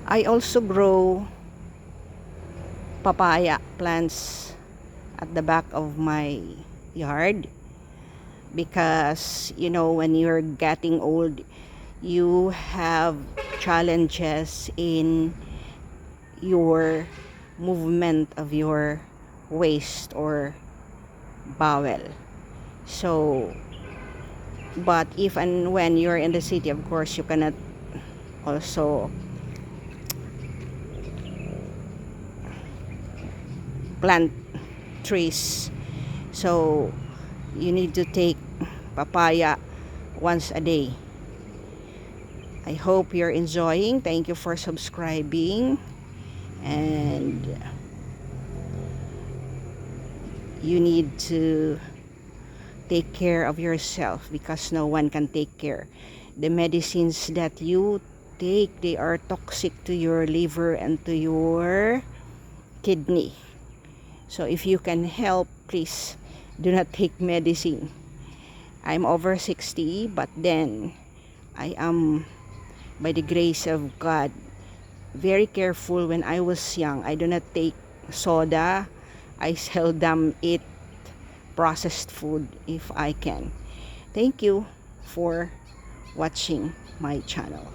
I also grow papaya plants at the back of my yard because when you're getting old, you have challenges in your movement of your waste or bowel. So, but if and when you're in the city, of course, you cannot also plant trees. So, you need to take papaya once a day. I hope you're enjoying. Thank you for subscribing. And you need to take care of yourself because no one can take care. The medicines that you take, they are toxic to your liver and to your kidney. So if you can help, please do not take medicine. I'm over 60, but then I am, by the grace of God, very careful. When I was young, I do not take soda. I seldom eat processed food if I can. Thank you for watching my channel.